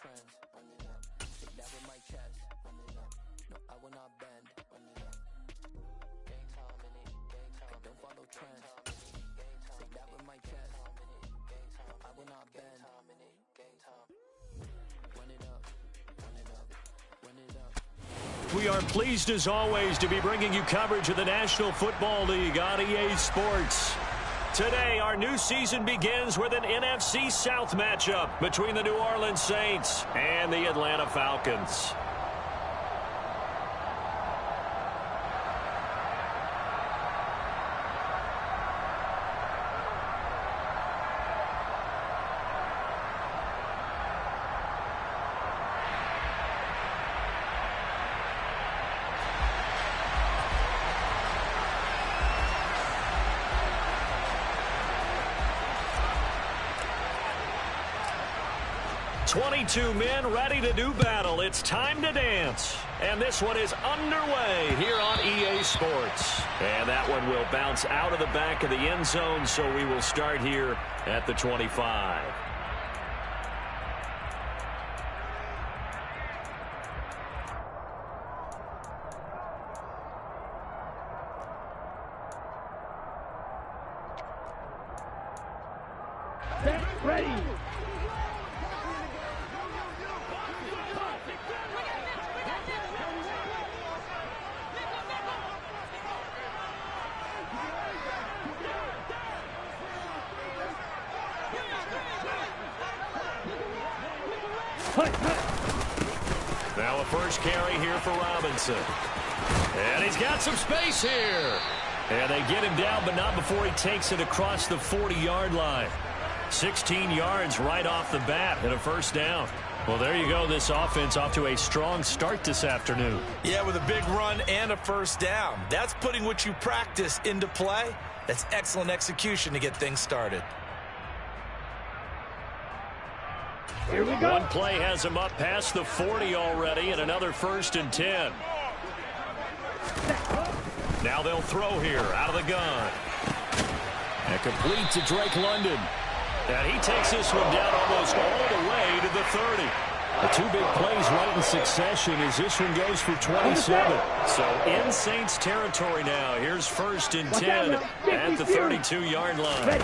trends. Run it up. Take that with my chest. Run it up. No, I will not bend. Run it up. Gang time in it. Gang time. Don't follow trends. Take that with my chest. I will not bend. Gang time. Run it up. Run it up. Run it up. We are pleased as always to be bringing you coverage of the National Football League on EA Sports. Today, our new season begins with an NFC South matchup between the New Orleans Saints and the Atlanta Falcons. Two men ready to do battle. It's time to dance. And this one is underway here on EA Sports. And that one will bounce out of the back of the end zone, so we will start here at the 25. Ready. Now a first carry here for Robinson. And he's got some space here. And they get him down, but not before he takes it across the 40-yard line. 16 yards right off the bat and a first down. Well, there you go. This offense off to a strong start this afternoon. Yeah, with a big run and a first down. That's putting what you practice into play. That's excellent execution to get things started. Here we go. One play has him up past the 40 already, and another 1st and 10. Now they'll throw here out of the gun. And complete to Drake London. And he takes this one down almost all the way to the 30. The two big plays right in succession as this one goes for 27. So in Saints territory now. Here's 1st and 10 at the 32-yard line.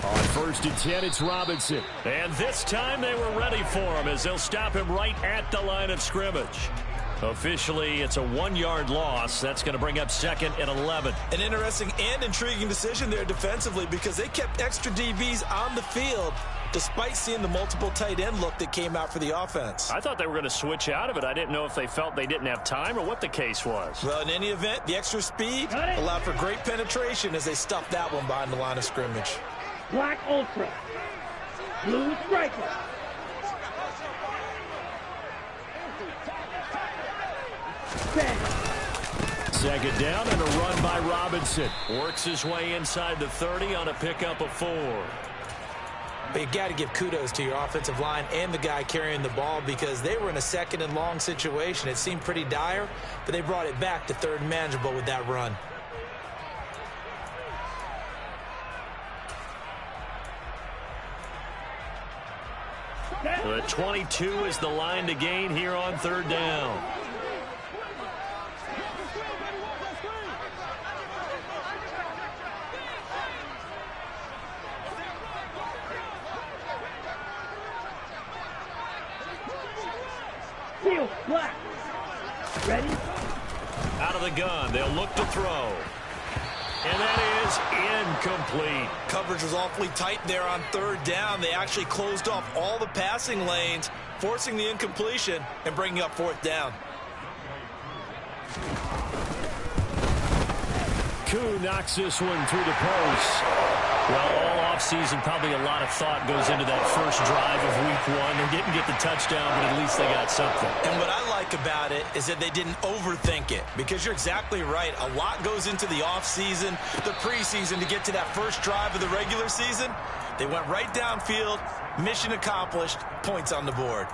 On 1st and 10, it's Robinson. And this time they were ready for him as they'll stop him right at the line of scrimmage. Officially, it's a 1-yard loss. That's going to bring up 2nd and 11. An interesting and intriguing decision there defensively because they kept extra DBs on the field despite seeing the multiple tight end look that came out for the offense. I thought they were going to switch out of it. I didn't know if they felt they didn't have time or what the case was. Well, in any event, the extra speed allowed for great penetration as they stuffed that one behind the line of scrimmage. Black Ultra. Blue Striker. Second down and a run by Robinson. Works his way inside the 30 on a pickup of 4. But you got to give kudos to your offensive line and the guy carrying the ball because they were in a 2nd and long situation. It seemed pretty dire, but they brought it back to 3rd and manageable with that run. The 22 is the line to gain here on 3rd down. Field black. Ready? Out of the gun, they'll look to throw. And that is incomplete. Coverage was awfully tight there on 3rd down. They actually closed off all the passing lanes, forcing the incompletion and bringing up 4th down. Koo knocks this one through the post. Well, all offseason, probably a lot of thought goes into that first drive of week 1. They didn't get the touchdown, but at least they got something. And what I like about it is that they didn't overthink it because you're exactly right. A lot goes into the offseason, the preseason to get to that first drive of the regular season. They went right downfield, mission accomplished, points on the board.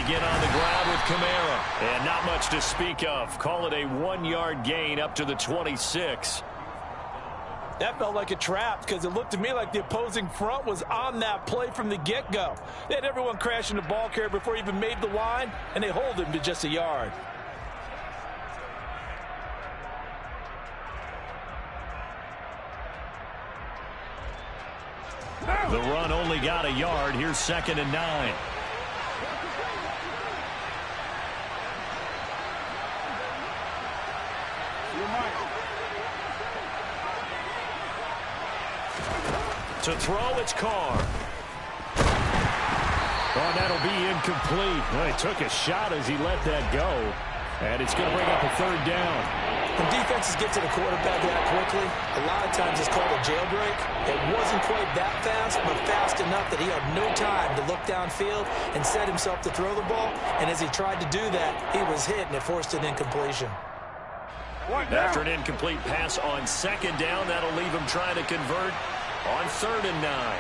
begin on the ground with Kamara. And not much to speak of. Call it a 1-yard gain up to the 26. That felt like a trap because it looked to me like the opposing front was on that play from the get-go. They had everyone crashing the ball carrier before he even made the line, and they hold him to just a yard. The run only got a yard. Here's 2nd and 9. To throw, it's Carr. Oh, that'll be incomplete. Well, he took a shot as he let that go. And it's going to bring up a 3rd down. When defenses get to the quarterback that quickly, a lot of times it's called a jailbreak. It wasn't quite that fast, but fast enough that he had no time to look downfield and set himself to throw the ball. And as he tried to do that, he was hit, and it forced an incompletion. After an incomplete pass on 2nd down, that'll leave him trying to convert on 3rd and 9.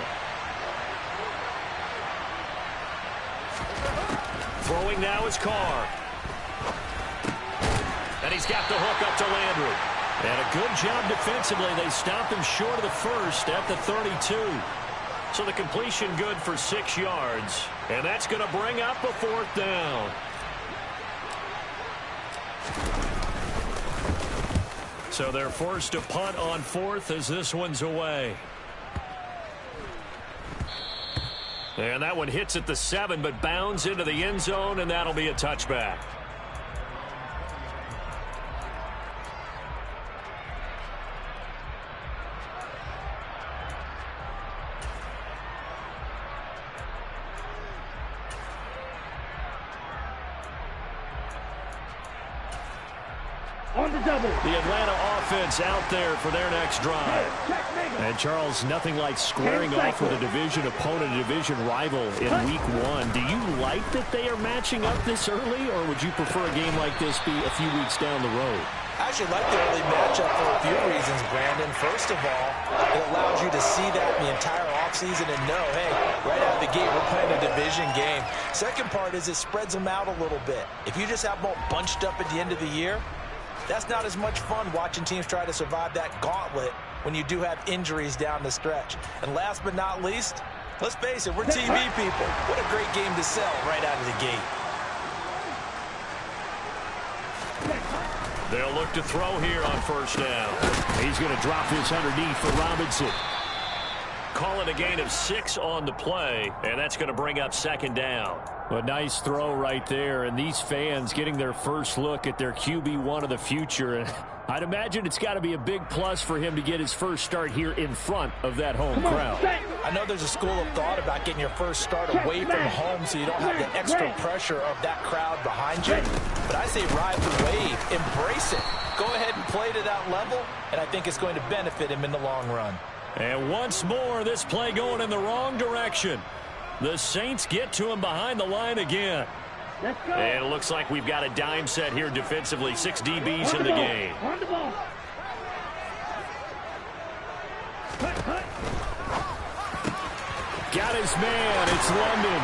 Throwing now is Carr. And he's got the hook up to Landry. And a good job defensively. They stopped him short of the 1st at the 32. So the completion good for 6 yards. And that's going to bring up a 4th down. So they're forced to punt on 4th as this one's away. And that one hits at the 7, but bounds into the end zone, and that'll be a touchback. On the double. The Atlanta offense out there for their next drive. And, Charles, nothing like squaring off with a division opponent, a division rival in Week 1. Do you like that they are matching up this early, or would you prefer a game like this be a few weeks down the road? I actually like the early matchup for a few reasons, Brandon. First of all, it allows you to see that in the entire offseason and know, hey, right out of the gate, we're playing a division game. Second part is it spreads them out a little bit. If you just have them all bunched up at the end of the year, that's not as much fun watching teams try to survive that gauntlet when you do have injuries down the stretch. And last but not least, let's face it, we're TV people. What a great game to sell right out of the gate. They'll look to throw here on 1st down. He's going to drop this underneath for Robinson. Call it a gain of 6 on the play, and that's going to bring up 2nd down. A nice throw right there, and these fans getting their first look at their QB1 of the future. And I'd imagine it's got to be a big plus for him to get his first start here in front of that home crowd. I know there's a school of thought about getting your first start away from home so you don't have the extra pressure of that crowd behind you. But I say ride the wave, embrace it. Go ahead and play to that level, and I think it's going to benefit him in the long run. And once more, this play going in the wrong direction. The Saints get to him behind the line again. Let's go. And it looks like we've got a dime set here defensively. 6 DBs in the game. On the ball. Got his man. It's London.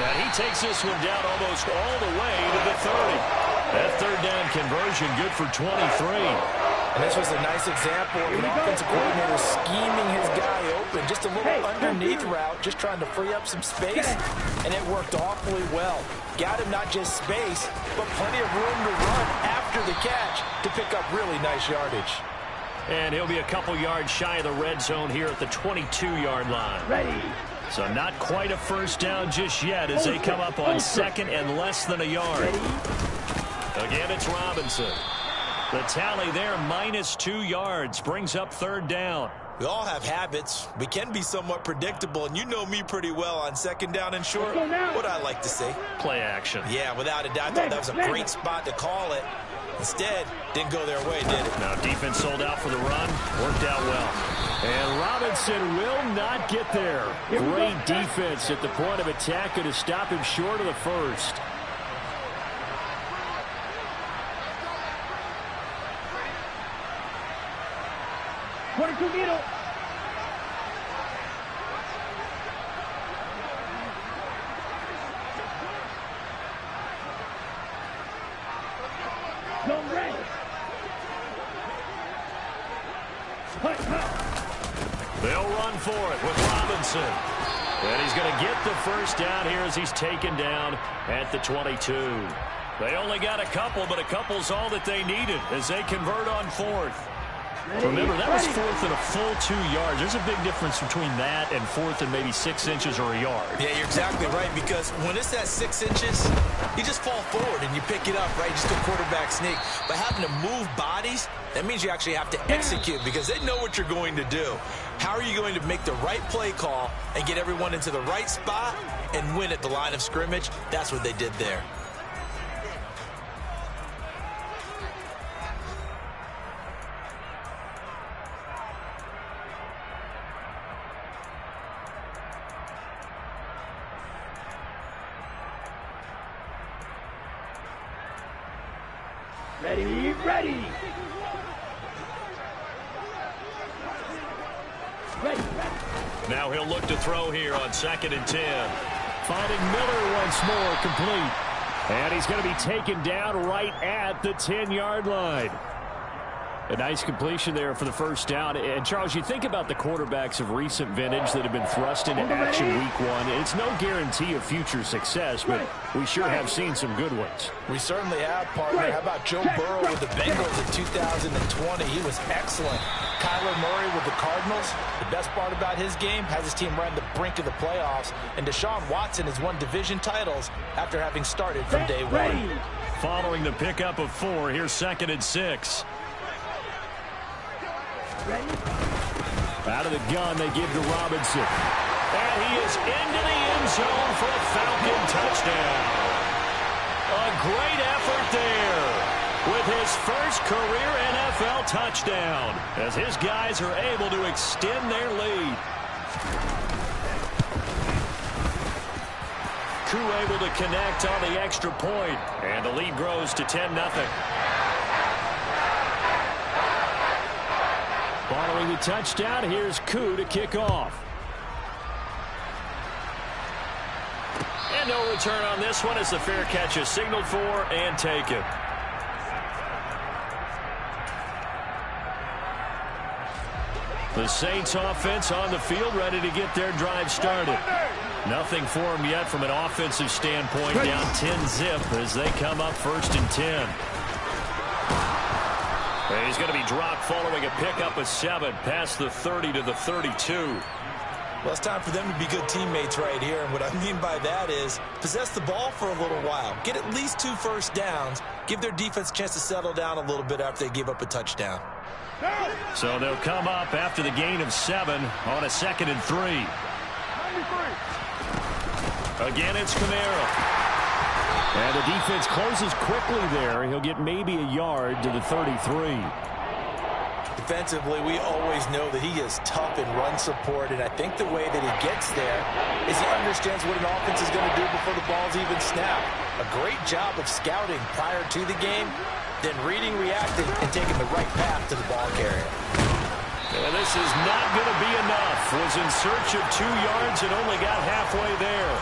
And he takes this one down almost all the way to the 30. That 3rd down conversion good for 23. And this was a nice example of an offensive coordinator scheming his guy open. Just a little underneath route, just trying to free up some space, and it worked awfully well. Got him not just space, but plenty of room to run after the catch to pick up really nice yardage. And he'll be a couple yards shy of the red zone here at the 22-yard line. Ready. So not quite a 1st down just yet as they come up on 2nd and less than a yard. Again, it's Robinson. The tally there, -2 yards, brings up 3rd down. We all have habits. We can be somewhat predictable, and you know me pretty well on 2nd down and short. What I like to say. Play action. Yeah, without a doubt. I thought that was a great spot to call it. Instead, didn't go their way, did it? Now, defense sold out for the run. Worked out well. And Robinson will not get there. Great defense at the point of attack to stop him short of the 1st. Zone ready. They'll run for it with Robinson. And he's going to get the first down here as he's taken down at the 22. They only got a couple, but a couple's all that they needed as they convert on fourth. Remember, that was fourth and a full 2 yards. There's a big difference between that and fourth and maybe 6 inches or a yard. Yeah, you're exactly right, because when it's at 6 inches, you just fall forward and you pick it up, right? You just go quarterback sneak. But having to move bodies, that means you actually have to execute because they know what you're going to do. How are you going to make the right play call and get everyone into the right spot and win at the line of scrimmage? That's what they did there. Ready, ready. Ready. Now he'll look to throw here on 2nd and 10. Finding Miller once more, complete. And he's going to be taken down right at the 10-yard line. A nice completion there for the first down. And, Charles, you think about the quarterbacks of recent vintage that have been thrust into action week one. It's no guarantee of future success, but we sure have seen some good ones. We certainly have, partner. How about Joe Burrow with the Bengals in 2020? He was excellent. Kyler Murray with the Cardinals. The best part about his game, has his team right on the brink of the playoffs. And Deshaun Watson has won division titles after having started from day one. Following the pickup of 4, here's 2nd and 6. Out of the gun, they give to Robinson. And he is into the end zone for a Falcon touchdown. A great effort there with his first career NFL touchdown as his guys are able to extend their lead. Koo able to connect on the extra point, and the lead grows to 10-0. Following the touchdown, here's Koo to kick off. And no return on this one as the fair catch is signaled for and taken. The Saints offense on the field ready to get their drive started. Nothing for them yet from an offensive standpoint, down 10-zip as they come up 1st and 10. And he's going to be dropped following a pickup of 7 past the 30 to the 32. Well, it's time for them to be good teammates right here. And what I mean by that is possess the ball for a little while. Get at least 2 first downs. Give their defense a chance to settle down a little bit after they give up a touchdown. So they'll come up after the gain of 7 on a 2nd and 3. Again, it's Kamara. And the defense closes quickly there. He'll get maybe a yard to the 33. Defensively, we always know that he is tough in run support, and I think the way that he gets there is he understands what an offense is going to do before the ball's even snapped. A great job of scouting prior to the game, then reading, reacting, and taking the right path to the ball carrier. And this is not going to be enough. Was in search of 2 yards and only got halfway there.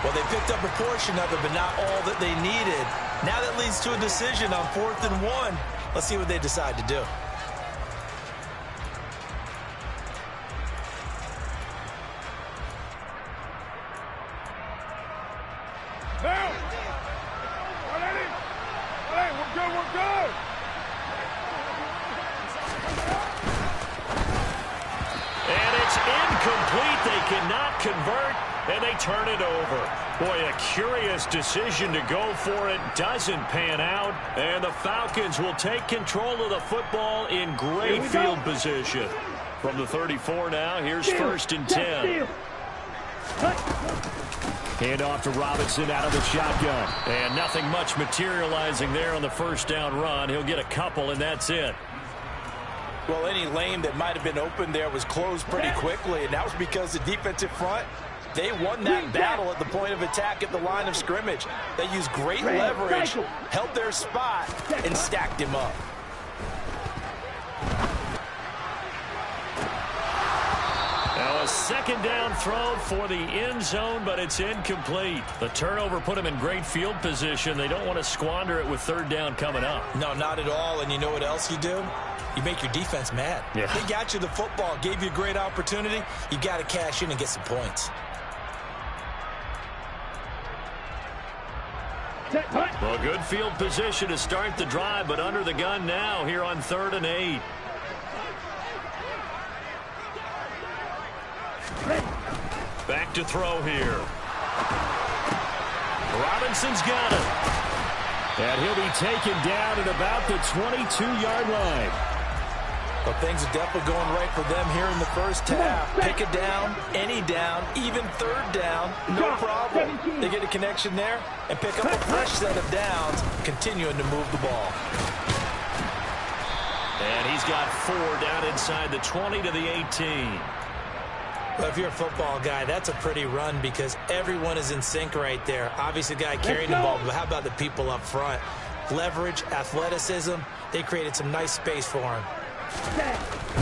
Well, they picked up a portion of it, but not all that they needed. Now that leads to a decision on 4th and 1. Let's see what they decide to do. Now! Hey, we're good, we're good! And it's incomplete. They cannot convert. And they turn it over. Boy, a curious decision to go for it. Doesn't pan out. And the Falcons will take control of the football in great field position. From the 34 now, here's 1st and 10. Hand off to Robinson out of the shotgun. And nothing much materializing there on the first down run. He'll get a couple, and that's it. Well, any lane that might have been open there was closed pretty quickly, and that was because the defensive front, they won that battle at the point of attack at the line of scrimmage. They used great leverage, held their spot, and stacked him up. Now a second down throw for the end zone, but it's incomplete. The turnover put them in great field position. They don't want to squander it with third down coming up. No, not at all. And you know what else you do? You make your defense mad. Yeah. They got you the football, gave you a great opportunity. You got to cash in and get some points. Well, good field position to start the drive, but under the gun now here on 3rd and 8. Back to throw here. Robinson's got it. And he'll be taken down at about the 22-yard line. Well, things are definitely going right for them here in the first half. Pick it down, any down, even third down, no problem. They get a connection there and pick up a fresh set of downs, continuing to move the ball. And he's got 4 down inside the 20 to the 18. Well, if you're a football guy, that's a pretty run because everyone is in sync right there. Obviously, the guy carrying the ball, but how about the people up front? Leverage, athleticism, they created some nice space for him.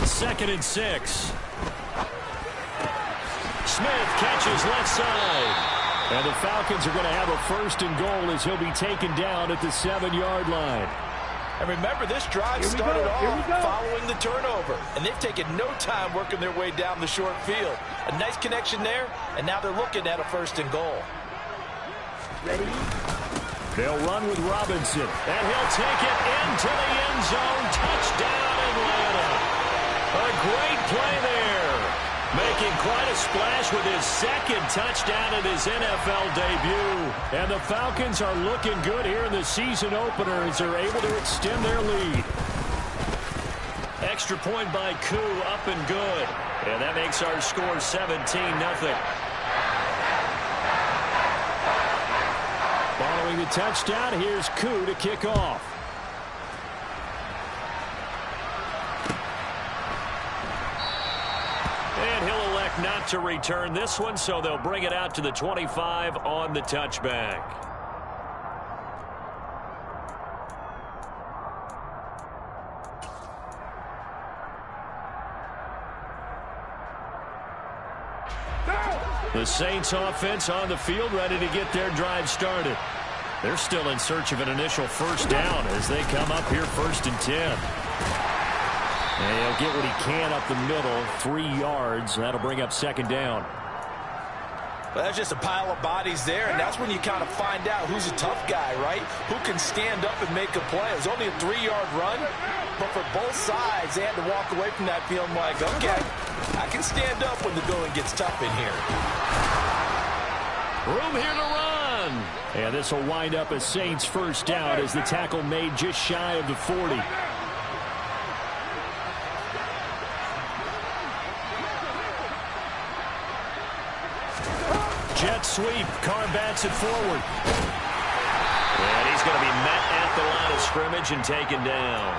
2nd and 6. Smith catches left side. And the Falcons are going to have a 1st and goal as he'll be taken down at the 7-yard line. And remember, this drive started off following the turnover. And they've taken no time working their way down the short field. A nice connection there, and now they're looking at a 1st and goal. Ready? They'll run with Robinson, and he'll take it into the end zone. Touchdown, Atlanta. A great play there. Making quite a splash with his 2nd touchdown in his NFL debut. And the Falcons are looking good here in the season opener as they're able to extend their lead. Extra point by Koo, up and good. And that makes our score 17-0. Following the touchdown, here's Koo to kick off. And he'll elect not to return this one, so they'll bring it out to the 25 on the touchback. The Saints offense on the field, ready to get their drive started. They're still in search of an initial 1st down as they come up here 1st and 10. And he'll get what he can up the middle, 3 yards. That'll bring up 2nd down. Well, that's just a pile of bodies there, and that's when you kind of find out who's a tough guy, right? Who can stand up and make a play. It was only a 3-yard run, but for both sides, they had to walk away from that feeling like, okay, I can stand up when the going gets tough in here. Room here to run. And this will wind up a Saints 1st down as the tackle made just shy of the 40. Jet sweep. Carr bats it forward. And he's going to be met at the line of scrimmage and taken down.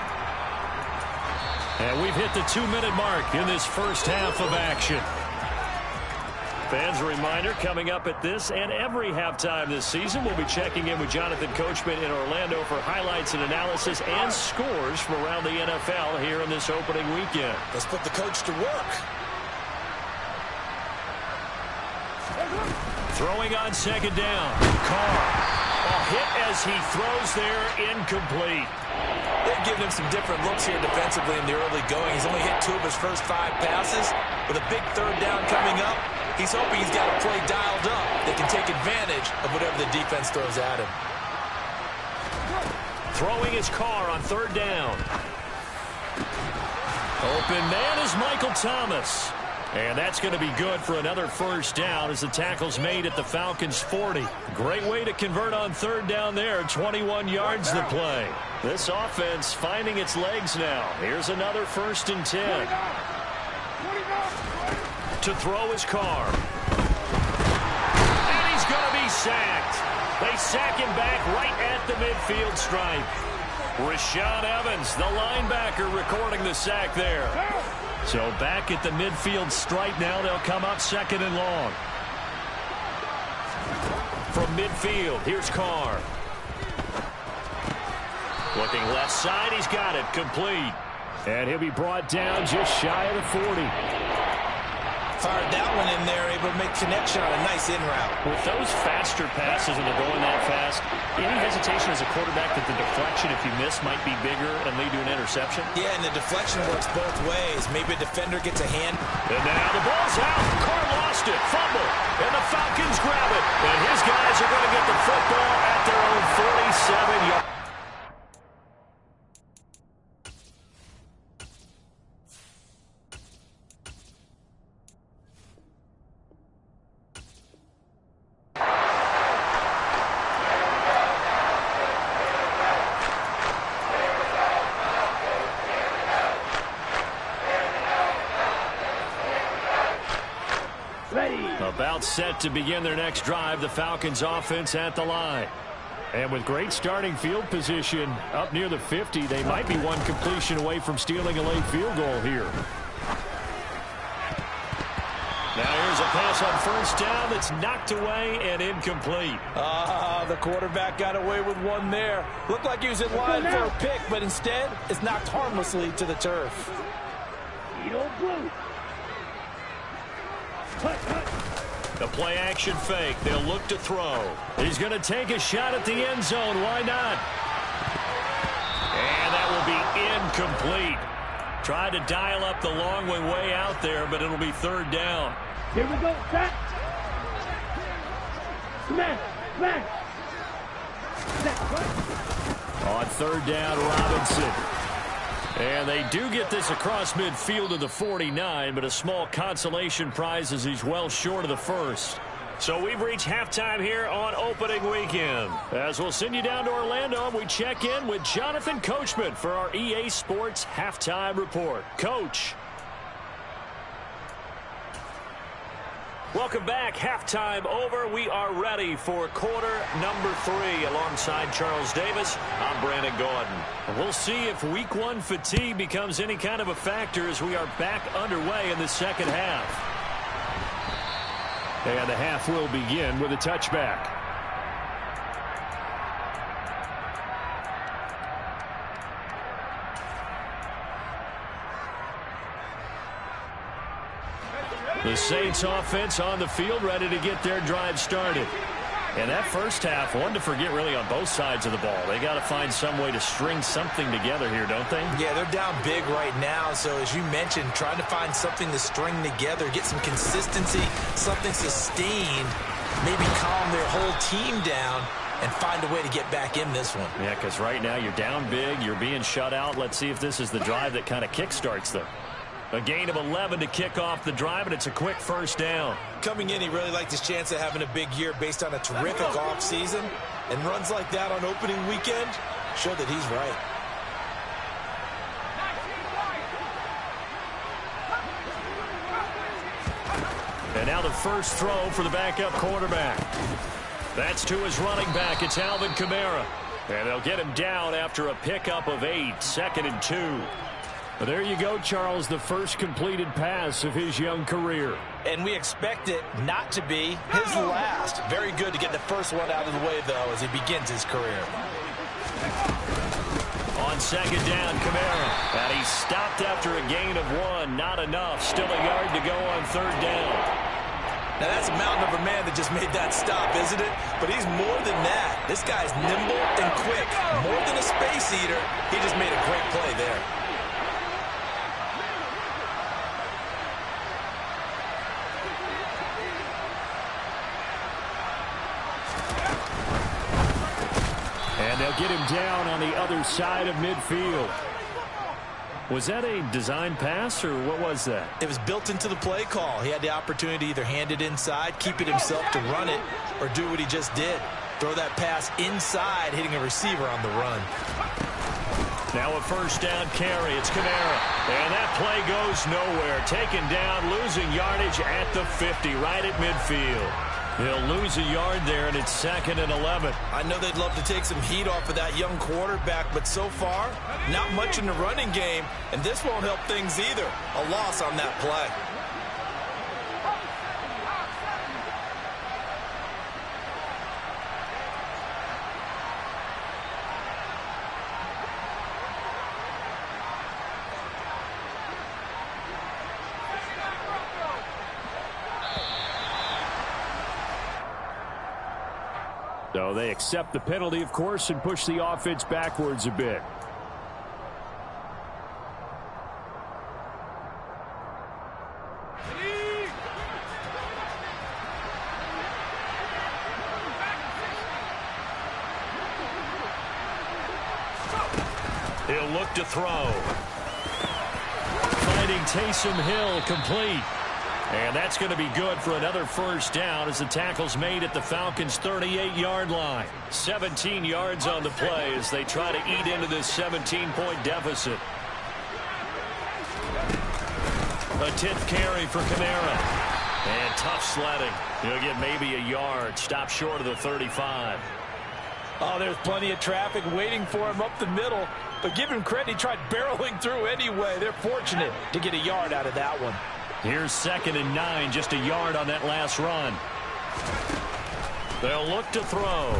And we've hit the 2-minute mark in this first half of action. Fans, a reminder, coming up at this and every halftime this season, we'll be checking in with Jonathan Coachman in Orlando for highlights and analysis and scores from around the NFL here in this opening weekend. Let's put the coach to work. Throwing on 2nd down. Carr. A hit as he throws there, incomplete. They've given him some different looks here defensively in the early going. He's only hit 2 of his first 5 passes. With a big 3rd down coming up, he's hoping he's got a play dialed up that can take advantage of whatever the defense throws at him. Throwing his Carr on 3rd down. Open man is Michael Thomas. And that's going to be good for another 1st down as the tackle's made at the Falcons' 40. Great way to convert on 3rd down there. 21 yards the play. This offense finding its legs now. Here's another 1st and 10. To throw his Carr. And he's going to be sacked. They sack him back right at the midfield stripe. Rashaan Evans, the linebacker, recording the sack there. So back at the midfield stripe now, they'll come up 2nd and long. From midfield, here's Carr. Looking left side, he's got it, complete. And he'll be brought down just shy of the 40. Fired that one in there, able to make connection on a nice in route. With those faster passes and they're going that fast, any hesitation as a quarterback that the deflection, if you miss, might be bigger and lead to an interception? Yeah, and the deflection works both ways. Maybe a defender gets a hand. And now the ball's out. Carr lost it. Fumble. And the Falcons grab it. And his guys are going to get the football at their own 47-yard. About set to begin their next drive, the Falcons offense at the line. And with great starting field position up near the 50, they might be one completion away from stealing a late field goal here. Now here's a pass on first down that's knocked away and incomplete. The quarterback got away with one there. Looked like he was in line for a pick, but instead it's knocked harmlessly to the turf. The play action fake. They'll look to throw. He's going to take a shot at the end zone. Why not? And that will be incomplete. Tried to dial up the long way out there, but it'll be third down. Here we go, set. Smash, smash. On third down, Robinson. And they do get this across midfield to the 49, but a small consolation prize as he's well short of the first. So we've reached halftime here on opening weekend. As we'll send you down to Orlando, and we check in with Jonathan Coachman for our EA Sports Halftime Report. Coach. Welcome back. Halftime over. We are ready for quarter number 3. Alongside Charles Davis, I'm Brandon Gordon. We'll see if week 1 fatigue becomes any kind of a factor as we are back underway in the second half. And the half will begin with a touchback. The Saints offense on the field, ready to get their drive started. And that first half, one to forget really on both sides of the ball. They got to find some way to string something together here, don't they? Yeah, they're down big right now. So as you mentioned, trying to find something to string together, get some consistency, something sustained, maybe calm their whole team down and find a way to get back in this one. Yeah, because right now you're down big, you're being shut out. Let's see if this is the drive that kind of kickstarts them. A gain of 11 to kick off the drive, and it's a quick first down. Coming in, he really liked his chance of having a big year based on a terrific offseason. And runs like that on opening weekend show that he's right. And now the first throw for the backup quarterback. That's to his running back. It's Alvin Kamara. And they'll get him down after a pickup of 8, 2nd and 2. Well, there you go, Charles, the first completed pass of his young career. And we expect it not to be his last. Very good to get the first one out of the way, though, as he begins his career. On second down, Kamara. And he stopped after a gain of 1. Not enough. Still a yard to go on third down. Now, that's a mountain of a man that just made that stop, isn't it? But he's more than that. This guy's nimble and quick. More than a space eater. He just made a great play there. And they'll get him down on the other side of midfield. Was that a design pass, or what was that? It was built into the play call. He had the opportunity to either hand it inside, keep it himself to run it, or do what he just did. Throw that pass inside, hitting a receiver on the run. Now a first down carry. It's Kamara. And that play goes nowhere. Taken down, losing yardage at the 50, right at midfield. He'll lose a yard there, and it's 2nd and 11. I know they'd love to take some heat off of that young quarterback, but so far, not much in the running game, and this won't help things either. A loss on that play. So they accept the penalty, of course, and push the offense backwards a bit. He'll look to throw. Finding Taysom Hill complete. And that's going to be good for another first down as the tackle's made at the Falcons' 38-yard line. 17 yards on the play as they try to eat into this 17-point deficit. A 10th carry for Kamara. And tough sledding. He'll get maybe a yard. Stop short of the 35. Oh, there's plenty of traffic waiting for him up the middle. But give him credit, he tried barreling through anyway. They're fortunate to get a yard out of that one. Here's 2nd and 9, just a yard on that last run. They'll look to throw.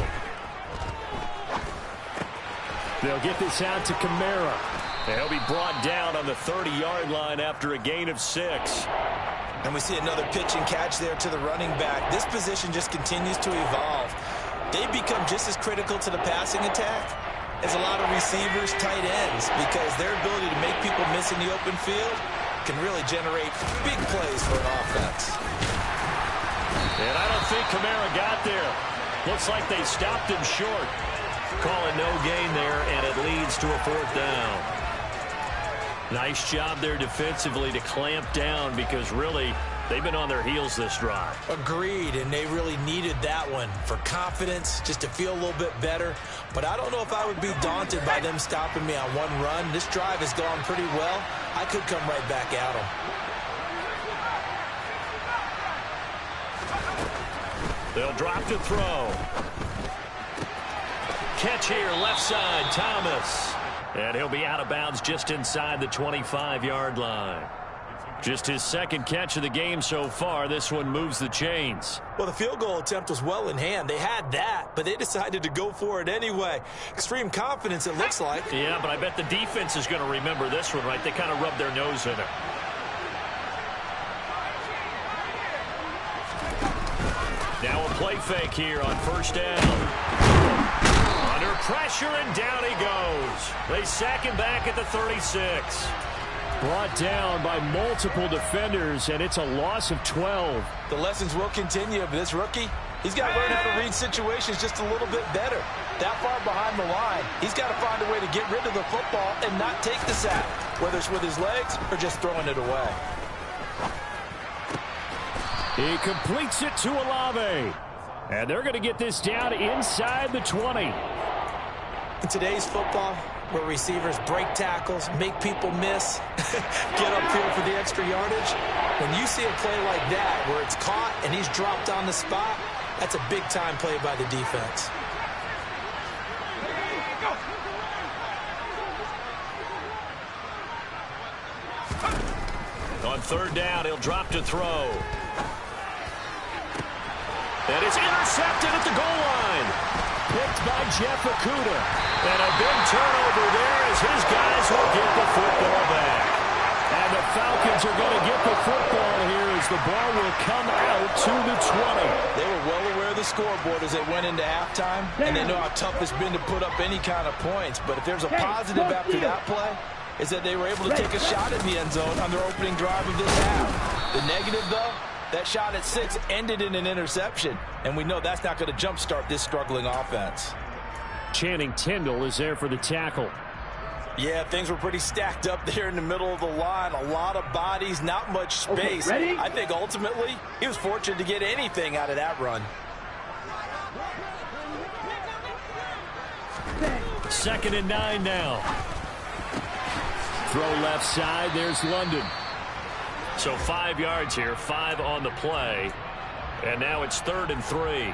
They'll get this out to Kamara. He'll be brought down on the 30-yard line after a gain of 6. And we see another pitch and catch there to the running back. This position just continues to evolve. They become just as critical to the passing attack as a lot of receivers, tight ends, because their ability to make people miss in the open field can really generate big plays for an offense. And I don't think Kamara got there. Looks like they stopped him short. Calling no gain there, and it leads to a 4th down. Nice job there defensively to clamp down because really they've been on their heels this drive. Agreed, and they really needed that one for confidence, just to feel a little bit better. But I don't know if I would be daunted by them stopping me on one run. This drive has gone pretty well. I could come right back at them. They'll drop to throw. Catch here, left side, Thomas. And he'll be out of bounds just inside the 25-yard line. Just his 2nd catch of the game so far. This one moves the chains. Well, the field goal attempt was well in hand. They had that, but they decided to go for it anyway. Extreme confidence, it looks like. Yeah, but I bet the defense is going to remember this one, right? They kind of rubbed their nose in it. Now a play fake here on 1st down. Under pressure, and down he goes. They sack him back at the 36. Brought down by multiple defenders, and it's a loss of 12. The lessons will continue, but this rookie, he's got to learn how to read situations just a little bit better. That far behind the line, he's got to find a way to get rid of the football and not take the sack, whether it's with his legs or just throwing it away. He completes it to Olave. And they're going to get this down inside the 20. In today's football, where receivers break tackles, make people miss, get upfield for the extra yardage, when you see a play like that where it's caught and he's dropped on the spot, that's a big-time play by the defense. On 3rd down, he'll drop to throw. That is intercepted at the goal line. Picked by Jeff Okudah. And a big turnover there as his guys will get the football back. And the Falcons are going to get the football here as the ball will come out to the 20. They were well aware of the scoreboard as they went into halftime, and they know how tough it's been to put up any kind of points. But if there's a positive after that play, is that they were able to take a shot at the end zone on their opening drive of this half. The negative, though, that shot at 6 ended in an interception, and we know that's not going to jumpstart this struggling offense. Channing Tindall is there for the tackle. Yeah, things were pretty stacked up there in the middle of the line. A lot of bodies, not much space. Okay, I think ultimately he was fortunate to get anything out of that run. 2nd and 9 now. Throw left side. There's London. So 5 yards here, 5 on the play. And now it's 3rd and 3.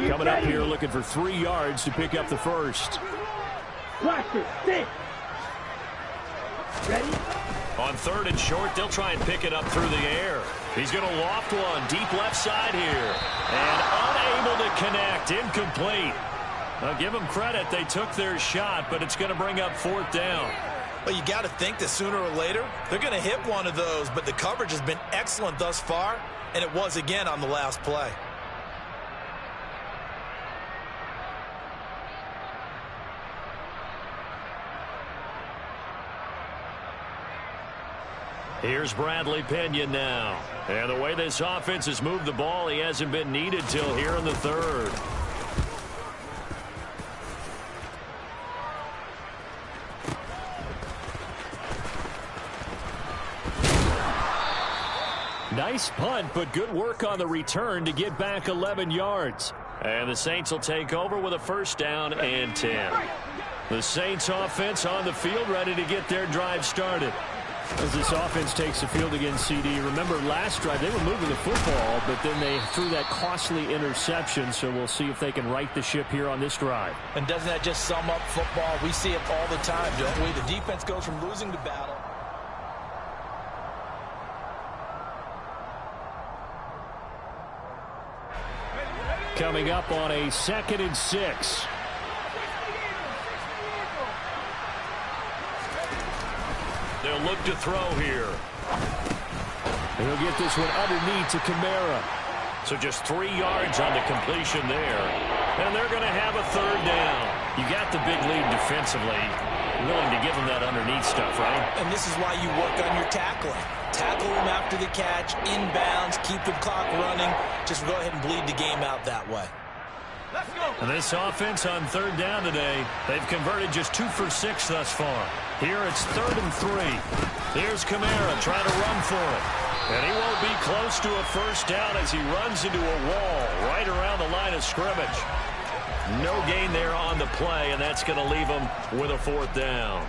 Coming up here looking for 3 yards to pick up the first. Watch it. Stick. Ready? On 3rd and short, they'll try and pick it up through the air. He's going to loft one deep left side here. And unable to connect. Incomplete. I'll give them credit. They took their shot, but it's going to bring up 4th down. Well, you got to think that sooner or later they're going to hit one of those, but the coverage has been excellent thus far. And it was again on the last play. Here's Bradley Pinion now. And the way this offense has moved the ball, he hasn't been needed till here in the third. Nice punt, but good work on the return to get back 11 yards. And the Saints will take over with a first down and 10. The Saints offense on the field, ready to get their drive started. As this offense takes the field against CD, remember last drive they were moving the football, but then they threw that costly interception, so we'll see if they can right the ship here on this drive. And doesn't that just sum up football? We see it all the time, don't we? The defense goes from losing to battle. Coming up on a 2nd and 6. They'll look to throw here. He'll get this one underneath to Kamara. So just 3 yards on the completion there. And they're going to have a third down. You got the big lead defensively. Willing to give them that underneath stuff, right? And this is why you work on your tackling. Tackle them after the catch, inbounds, keep the clock running. Just go ahead and bleed the game out that way. Let's go. And this offense on third down today, they've converted just 2 for 6 thus far. Here it's 3rd and 3. Here's Kamara trying to run for it. And he won't be close to a first down as he runs into a wall right around the line of scrimmage. No gain there on the play, and that's going to leave him with a 4th down.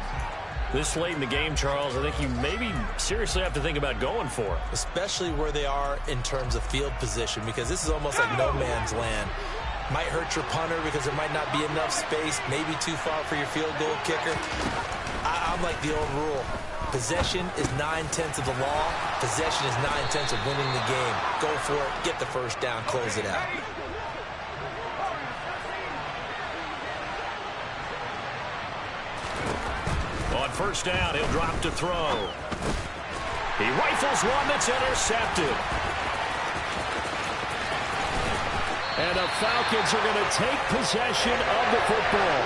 This late in the game, Charles, I think you maybe seriously have to think about going for it. Especially where they are in terms of field position, because this is almost like no man's land. Might hurt your punter because there might not be enough space, maybe too far for your field goal kicker. I'm like the old rule. Possession is 9/10 of the law. Possession is 9/10 of winning the game. Go for it, get the first down, close it out. On first down, he'll drop to throw. He rifles one that's intercepted. And the Falcons are going to take possession of the football.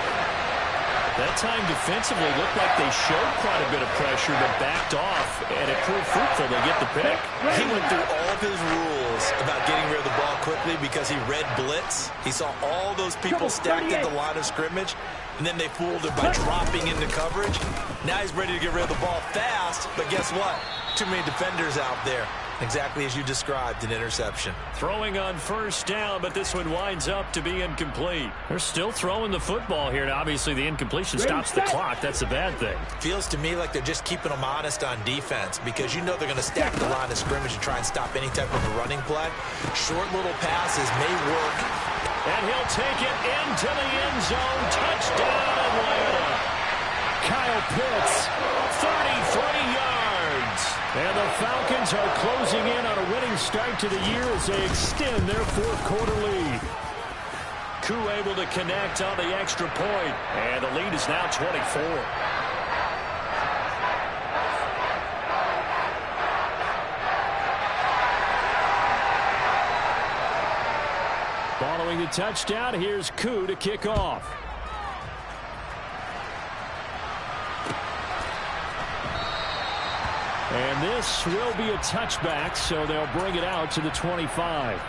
That time defensively looked like they showed quite a bit of pressure but backed off, and it proved fruitful. They get the pick. He went through all of his rules about getting rid of the ball quickly because he read blitz. He saw all those people stacked at the line of scrimmage, and then they fooled him by dropping into coverage. Now he's ready to get rid of the ball fast, but guess what? Too many defenders out there. Exactly as you described, an interception. Throwing on first down, but this one winds up to be incomplete. They're still throwing the football here, and obviously the incompletion stops the clock. That's a bad thing. Feels to me like they're just keeping them honest on defense because you know they're going to stack the line of scrimmage and try and stop any type of a running play. Short little passes may work. And he'll take it into the end zone. Touchdown, Atlanta. Kyle Pitts, 33 yards. And the Falcons are closing in on a winning start to the year as they extend their 4th quarter lead. Koo able to connect on the extra point, and the lead is now 24. Following the touchdown, here's Koo to kick off. And this will be a touchback, so they'll bring it out to the 25.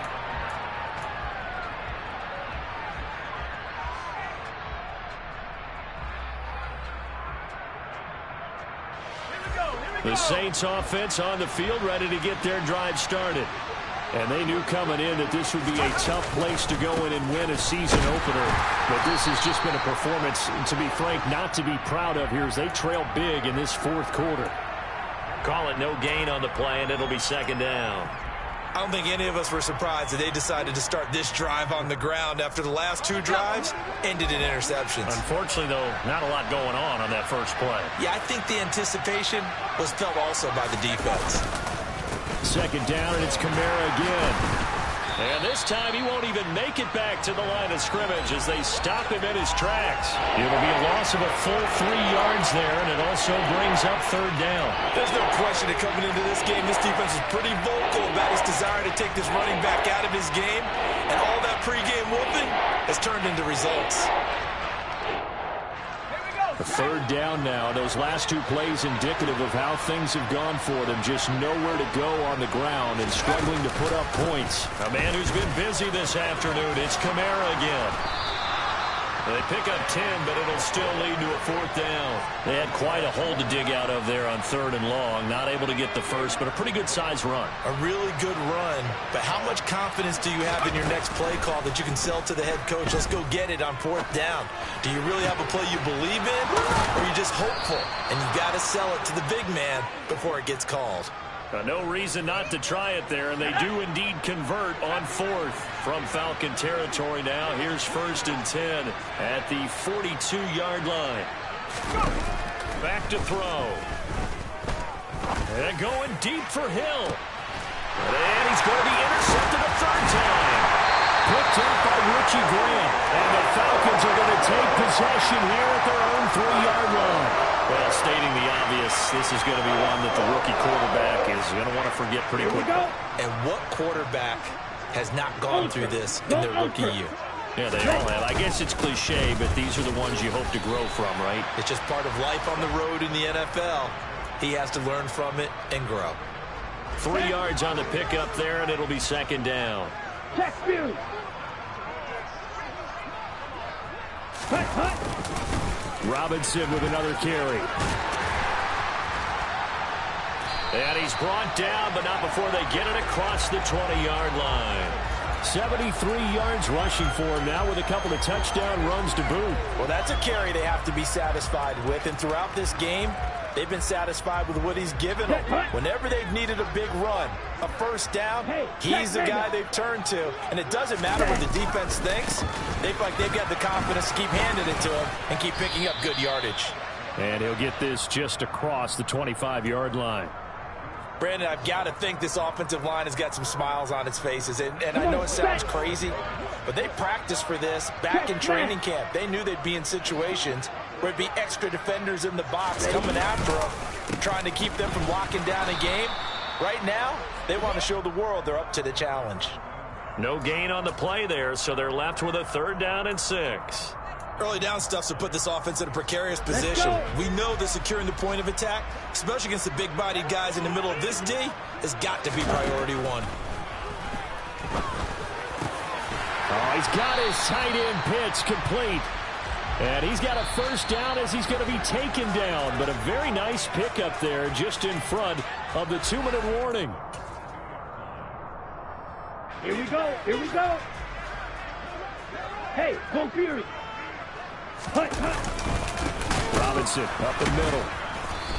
The Saints offense on the field ready to get their drive started. And they knew coming in that this would be a tough place to go in and win a season opener. But this has just been a performance, to be frank, not to be proud of here as they trail big in this 4th quarter. Call it no gain on the play, and it'll be 2nd down. I don't think any of us were surprised that they decided to start this drive on the ground after the last 2 drives ended in interceptions. Unfortunately, though, not a lot going on that first play. Yeah, I think the anticipation was felt also by the defense. 2nd down, and it's Kamara again. And this time he won't even make it back to the line of scrimmage as they stop him in his tracks. It'll be a loss of a full 3 yards there, and it also brings up third down. There's no question that coming into this game, this defense is pretty vocal about his desire to take this running back out of his game, and all that pregame whooping has turned into results. A third down now. Those last 2 plays indicative of how things have gone for them. Just nowhere to go on the ground and struggling to put up points. A man who's been busy this afternoon. It's Kamara again. They pick up 10, but it'll still lead to a 4th down. They had quite a hole to dig out of there on 3rd and long. Not able to get the first, but a pretty good-sized run. A really good run, but how much confidence do you have in your next play call that you can sell to the head coach? Let's go get it on 4th down. Do you really have a play you believe in, or are you just hopeful? And you got to sell it to the big man before it gets called. No reason not to try it there, and they do indeed convert on 4th from Falcon territory now. Here's 1st and 10 at the 42-yard line. Back to throw. And going deep for Hill. And he's going to be intercepted a 3rd time. Picked up by Richie Grant. And the Falcons are going to take possession here at their own 3-yard line. Well, stating the obvious, this is going to be one that the rookie quarterback is going to want to forget pretty quickly. And what quarterback has not gone through this in their rookie year? Yeah, they all have. I guess it's cliche, but these are the ones you hope to grow from, right? It's just part of life on the road in the NFL. He has to learn from it and grow. 3 yards on the pickup there, and it'll be 2nd down. Check view. Robinson with another carry. And he's brought down, but not before they get it across the 20-yard line. 73 yards rushing for him now with a couple of touchdown runs to boot. Well, that's a carry they have to be satisfied with, and throughout this game, they've been satisfied with what he's given them. Whenever they've needed a big run, a 1st down, he's the guy they've turned to. And it doesn't matter what the defense thinks. They feel like they've got the confidence to keep handing it to him and keep picking up good yardage. And he'll get this just across the 25-yard line. Brandon, I've got to think this offensive line has got some smiles on its faces. And I know it sounds crazy, but they practiced for this back in training camp. They knew they'd be in situations where it'd be extra defenders in the box coming after them, trying to keep them from locking down a game. Right now, they want to show the world they're up to the challenge. No gain on the play there, so they're left with a 3rd down and 6. Early down stuff to put this offense in a precarious position. We know that securing the point of attack, especially against the big-bodied guys in the middle of this D, has got to be priority 1. Oh, he's got his tight end pitch complete. And he's got a 1st down as he's going to be taken down. But a very nice pickup there just in front of the 2-minute warning. Here we go. Here we go. Hey, go Fury. Robinson up the middle.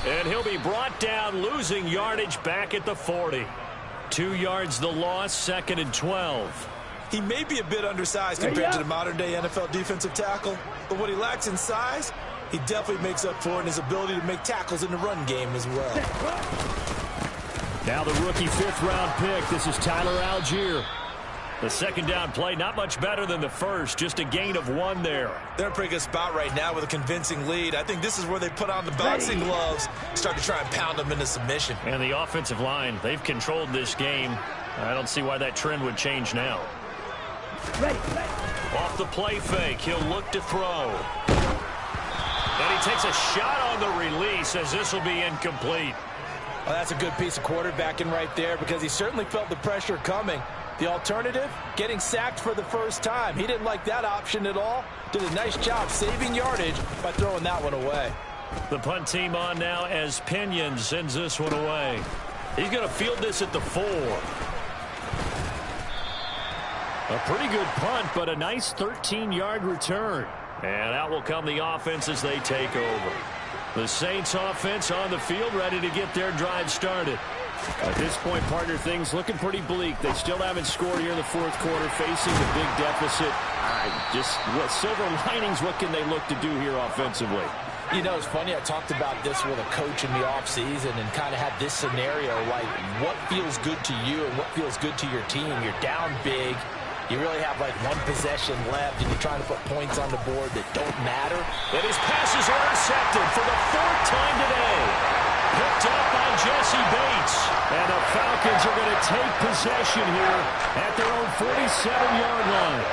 And he'll be brought down, losing yardage back at the 40. 2 yards the loss, 2nd and 12. He may be a bit undersized compared to the modern-day NFL defensive tackle, but what he lacks in size, he definitely makes up for in his ability to make tackles in the run game as well. Now the rookie 5th-round pick. This is Tyler Algier. The 2nd down play, not much better than the first, just a gain of 1 there. They're in a pretty good spot right now with a convincing lead. I think this is where they put on the boxing gloves, start to try and pound them into submission. And the offensive line, they've controlled this game. I don't see why that trend would change now. Ready. Off the play fake, he'll look to throw. And he takes a shot on the release as this will be incomplete. Well, that's a good piece of quarterbacking right there because he certainly felt the pressure coming. The alternative, getting sacked for the 1st time. He didn't like that option at all. Did a nice job saving yardage by throwing that one away. The punt team on now as Pinion sends this one away. He's going to field this at the 4. A pretty good punt, but a nice 13-yard return. And out will come the offense as they take over. The Saints offense on the field, ready to get their drive started. At this point, partner, things looking pretty bleak. They still haven't scored here in the 4th quarter, facing the big deficit. Just what silver linings, what can they look to do here offensively? You know, it's funny, I talked about this with a coach in the offseason and kind of had this scenario, like what feels good to you and what feels good to your team. You're down big. You really have like one possession left, and you're trying to put points on the board that don't matter. And his pass is intercepted for the 4th time today. Picked up by Jesse Bates. And the Falcons are going to take possession here at their own 47-yard line.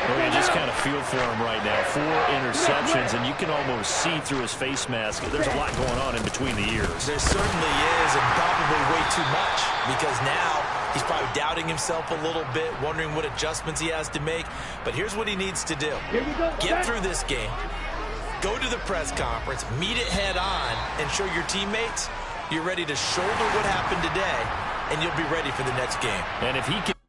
Well, you just kind of feel for him right now. 4 interceptions, and you can almost see through his face mask. There's a lot going on in between the ears. There certainly is, and probably way too much, because now he's probably doubting himself a little bit, wondering what adjustments he has to make. But here's what he needs to do. Get through this game, go to the press conference, meet it head on, and show your teammates you're ready to shoulder what happened today, and you'll be ready for the next game. And if he can...